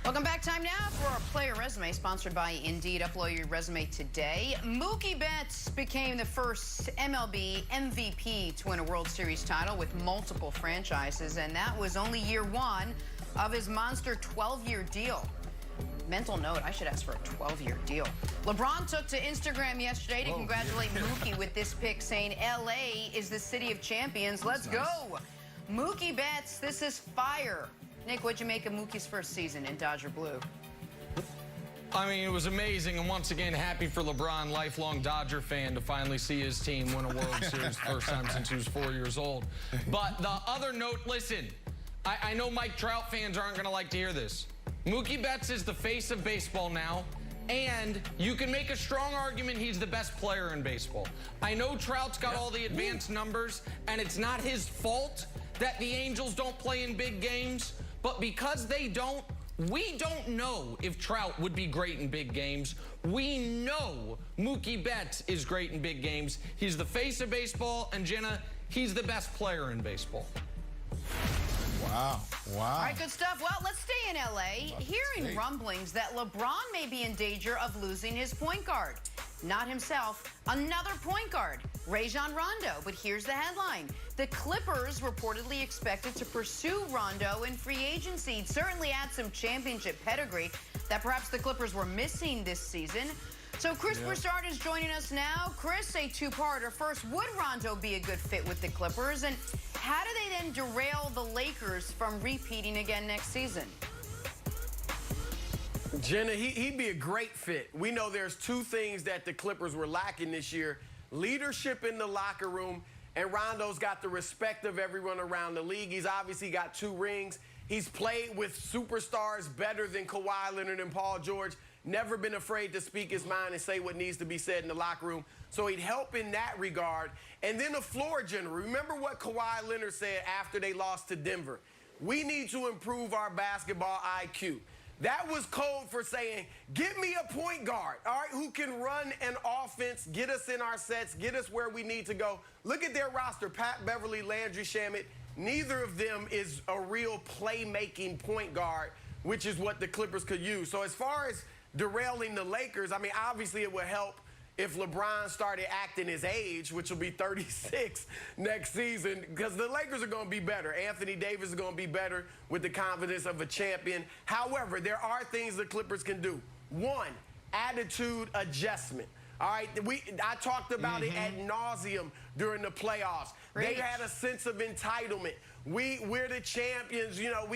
Welcome back. Time now for our player resume, sponsored by Indeed. Upload your resume today. Mookie Betts became the first MLB MVP to win a World Series title with multiple franchises, and that was only year one of his monster 12-year deal. Mental note, I should ask for a 12-year deal. LeBron took to Instagram yesterday to congratulate Mookie with this pic, saying, LA is the city of champions. Let's go. Mookie Betts, this is fire. Nick, what'd you make of Mookie's first season in Dodger Blue? I mean, it was amazing, and once again, happy for LeBron, lifelong Dodger fan, to finally see his team win a World Series the first time since he was 4 years old. But the other note, listen, I know Mike Trout fans aren't going to like to hear this. Mookie Betts is the face of baseball now, and you can make a strong argument he's the best player in baseball. I know Trout's got all the advanced numbers, and it's not his fault that the Angels don't play in big games, but because they don't, we don't know if Trout would be great in big games. We know Mookie Betts is great in big games. He's the face of baseball, and Jenna, he's the best player in baseball. Wow. Wow. All right, good stuff. Well, let's stay in L.A. Hearing rumblings that LeBron may be in danger of losing his point guard. Not himself, another point guard, Rajon Rondo. But here's the headline. The Clippers reportedly expected to pursue Rondo in free agency. He'd certainly add some championship pedigree that perhaps the Clippers were missing this season. So Chris Broussard is joining us now. Chris, a two-parter. First, would Rondo be a good fit with the Clippers? And how do they then derail the Lakers from repeating again next season? Jenna, he'd be a great fit. We know there's two things that the Clippers were lacking this year: leadership in the locker room, and Rondo's got the respect of everyone around the league. He's obviously got 2 rings. He's played with superstars better than Kawhi Leonard and Paul George. Never been afraid to speak his mind and say what needs to be said in the locker room. So he'd help in that regard. And then a floor general. Remember what Kawhi Leonard said after they lost to Denver? We need to improve our basketball IQ. That was code for saying, get me a point guard, all right, who can run an offense, get us in our sets, get us where we need to go. Look at their roster: Pat Beverly, Landry Shamet. Neither of them is a real playmaking point guard, which is what the Clippers could use. So as far as derailing the Lakers, I mean, obviously it would help if LeBron started acting his age, which will be 36 next season, because the Lakers are going to be better. Anthony Davis is going to be better with the confidence of a champion. However, there are things the Clippers can do. One, attitude adjustment. All right, I talked about it ad nauseum during the playoffs. They had a sense of entitlement. We're the champions, you know.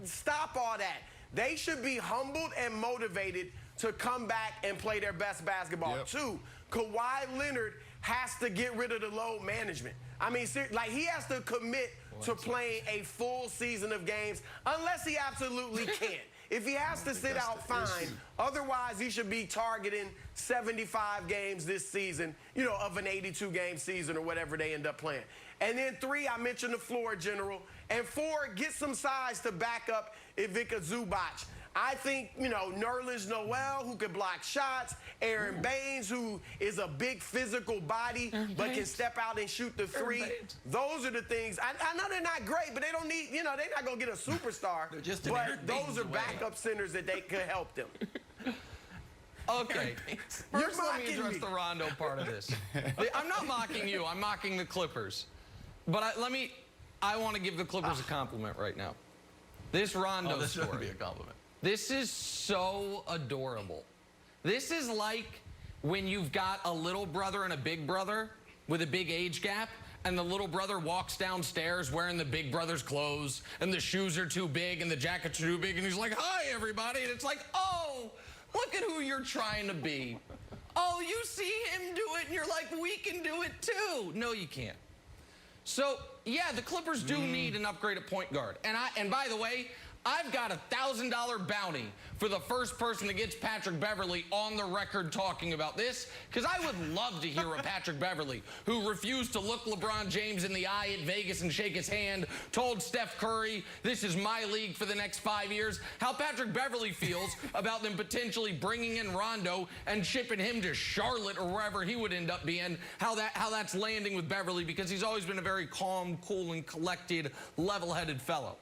Stop all that. They should be humbled and motivated to come back and play their best basketball. 2, Kawhi Leonard has to get rid of the load management. I mean, like, he has to commit to playing a full season of games, unless he absolutely can't. If he has to sit out, fine. Otherwise, he should be targeting 75 games this season, you know, of an 82-game season or whatever they end up playing. And then 3, I mentioned the floor general. And 4, get some size to back up Ivica Zubac. I think, you know, Nerlens Noel, who can block shots, Aaron Baines, who is a big physical body but can step out and shoot the 3. Those are the things. I know they're not great, but they don't need, you know, they're not going to get a superstar. They're just but those are backup centers that they could help them. Okay, first let me address the Rondo part of this. I'm not mocking you. I'm mocking the Clippers. But I want to give the Clippers a compliment right now. This Rondo this story. shouldn't be a compliment. This is so adorable. This is like when you've got a little brother and a big brother with a big age gap, and the little brother walks downstairs wearing the big brother's clothes, and the shoes are too big and the jacket's too big, and he's like, hi, everybody. And it's like, oh, look at who you're trying to be. Oh, you see him do it, and you're like, we can do it too. No, you can't. So, yeah, the Clippers do need an upgrade at point guard. And by the way, I've got a $1,000 bounty for the first person that gets Patrick Beverly on the record talking about this, because I would love to hear a Patrick Beverly who refused to look LeBron James in the eye at Vegas and shake his hand, told Steph Curry, this is my league for the next 5 years, how Patrick Beverly feels about them potentially bringing in Rondo and shipping him to Charlotte or wherever he would end up being, how that's landing with Beverly, because he's always been a very calm, cool, and collected, level-headed fellow.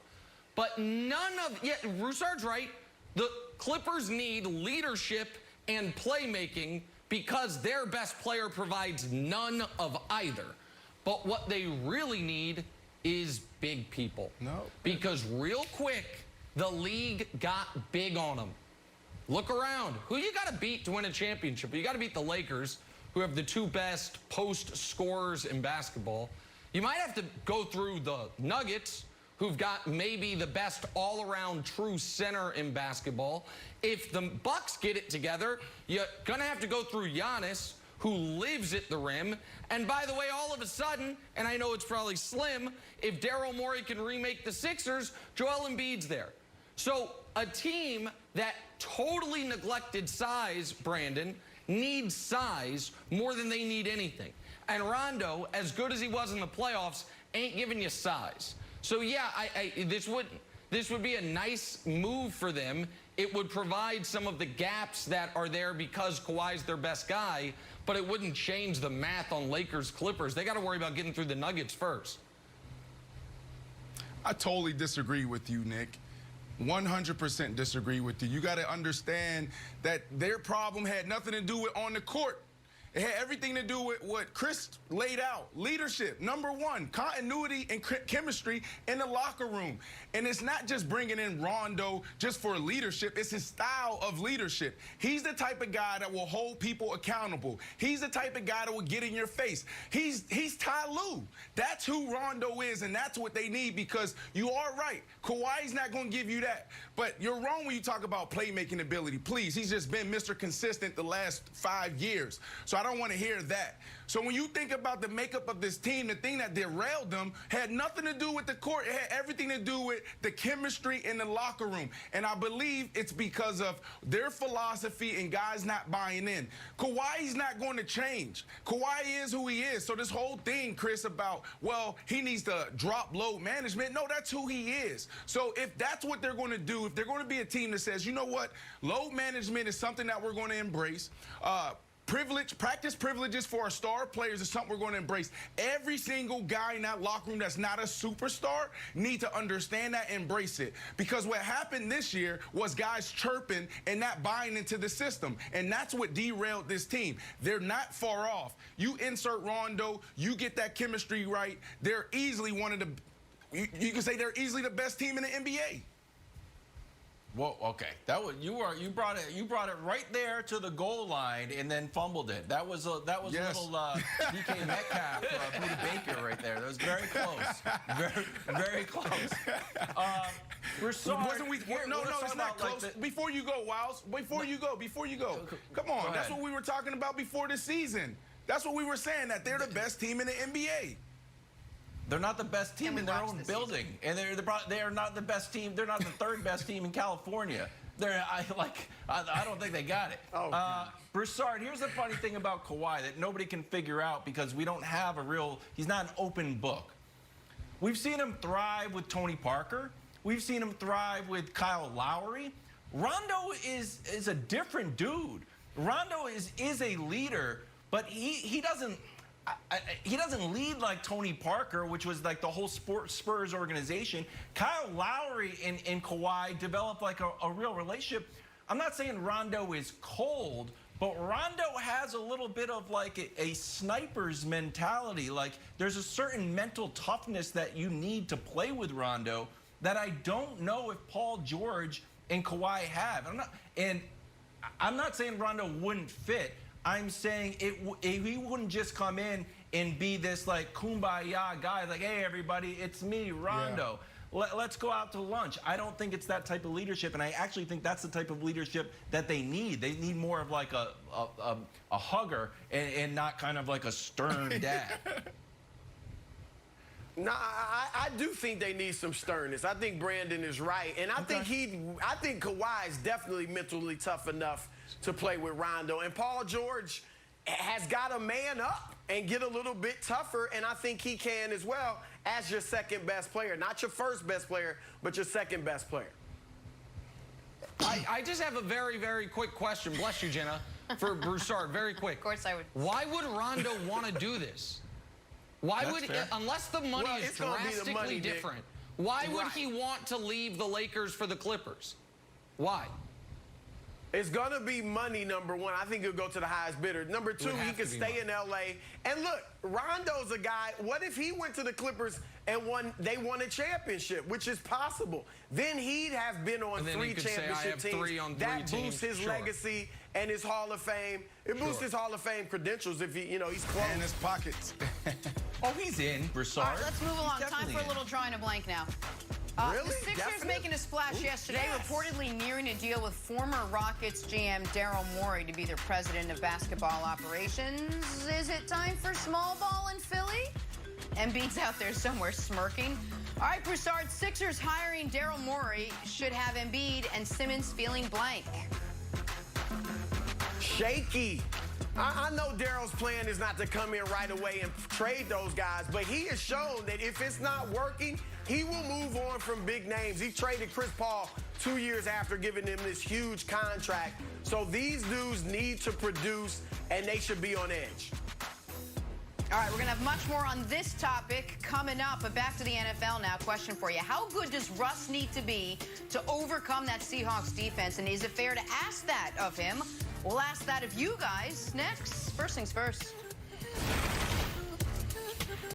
But none of, yeah, Broussard's right, The Clippers need leadership and playmaking because their best player provides none of either. But what they really need is big people. No. Because real quick, the league got big on them. Look around. Who you got to beat to win a championship? You got to beat the Lakers, who have the 2 best post scorers in basketball. You might have to go through the Nuggets, who've got maybe the best all-around true center in basketball. If the Bucks get it together, you're going to have to go through Giannis, who lives at the rim. And by the way, all of a sudden, and I know it's probably slim, if Daryl Morey can remake the Sixers, Joel Embiid's there. So a team that totally neglected size, Brandon, needs size more than they need anything. And Rondo, as good as he was in the playoffs, ain't giving you size. So yeah, this would be a nice move for them. It would provide some of the gaps that are there because Kawhi's their best guy, but it wouldn't change the math on Lakers Clippers. They got to worry about getting through the Nuggets first. I totally disagree with you, Nick. 100% disagree with you. You got to understand that their problem had nothing to do with on the court. It had everything to do with what Chris laid out. Leadership, number 1, continuity and chemistry in the locker room. And it's not just bringing in Rondo just for leadership. It's his style of leadership. He's the type of guy that will hold people accountable. He's the type of guy that will get in your face. He's Ty Lue. That's who Rondo is, and that's what they need, because you are right. Kawhi's not going to give you that. But you're wrong when you talk about playmaking ability. Please, he's just been Mr. Consistent the last 5 years. So I don't want to hear that. So when you think about the makeup of this team, the thing that derailed them had nothing to do with the court. It had everything to do with the chemistry in the locker room. And I believe it's because of their philosophy and guys not buying in. Kawhi's not going to change. Kawhi is who he is. So this whole thing, Chris, about, well, he needs to drop load management. No, that's who he is. So if that's what they're going to do, if they're going to be a team that says, you know what, load management is something that we're going to embrace. Practice privileges for our star players is something we're going to embrace. Every single guy in that locker room that's not a superstar need to understand that and embrace it. Because what happened this year was guys chirping and not buying into the system. And that's what derailed this team. They're not far off. You insert Rondo, you get that chemistry right. They're easily one of the, you can say they're easily the best team in the NBA. Well, okay, you brought it right there to the goal line and then fumbled it. That was Yes. a little DK Metcalf, Buda Baker right there. That was very close, very close. No, it's not close. Before you go, Wiles. Before you go. Come on, that's what we were talking about before the season. That's what we were saying, that they're the best team in the NBA. They're not the best team in their own building, and they are not the best team. They're not the 3rd best team in California. I don't think they got it. Broussard, here's the funny thing about Kawhi that nobody can figure out, because we don't have he's not an open book. We've seen him thrive with Tony Parker. We've seen him thrive with Kyle Lowry. Rondo is a different dude. Rondo is a leader, but he doesn't lead like Tony Parker, which was like the whole Spurs organization. Kyle Lowry and Kawhi developed like a real relationship. I'm not saying Rondo is cold, but Rondo has a little bit of like a sniper's mentality. Like there's a certain mental toughness that you need to play with Rondo that I don't know if Paul George and Kawhi have. I'm not saying Rondo wouldn't fit. I'm saying he wouldn't just come in and be this like kumbaya guy, like, hey, everybody, it's me, Rondo. Yeah. Let's go out to lunch. I don't think it's that type of leadership, and I actually think that's the type of leadership that they need. They need more of like a hugger and not kind of like a stern dad. No, I do think they need some sternness. I think Brandon is right, and I think Kawhi is definitely mentally tough enough to play with Rondo, and Paul George has got to man up and get a little bit tougher, and I think he can as well as your 2nd best player, not your 1st best player, but your 2nd best player. I just have a very, very quick question. Bless you, Jenna, for Broussard. Very quick. Of course I would. Why would Rondo want to do this? Why would, unless the money is drastically different, why would he want to leave the Lakers for the Clippers? Why? It's going to be money, number one. I think he'll go to the highest bidder. Number two, he could stay in L.A. And look, Rondo's a guy, what if he went to the Clippers and they won a championship, which is possible? Then he'd have been on 3 championship teams. That boosts his legacy and his Hall of Fame. It boosts his Hall of Fame credentials if he's close. And his pockets. Oh, he's in, Broussard. All right, let's move along. Time for a little drawing a blank now. Really? The Sixers making a splash yesterday, reportedly nearing a deal with former Rockets GM Daryl Morey to be their president of basketball operations. Is it time for small ball in Philly? Embiid's out there somewhere smirking. All right, Broussard, Sixers hiring Daryl Morey should have Embiid and Simmons feeling blank. Shaky. I know Daryl's plan is not to come in right away and trade those guys, but he has shown that if it's not working, he will move on from big names. He traded Chris Paul 2 years after giving him this huge contract. So these dudes need to produce, and they should be on edge. All right, we're going to have much more on this topic coming up, but back to the NFL now. Question for you. How good does Russ need to be to overcome that Seahawks defense, and is it fair to ask that of him? We'll ask that of you guys next. First things first.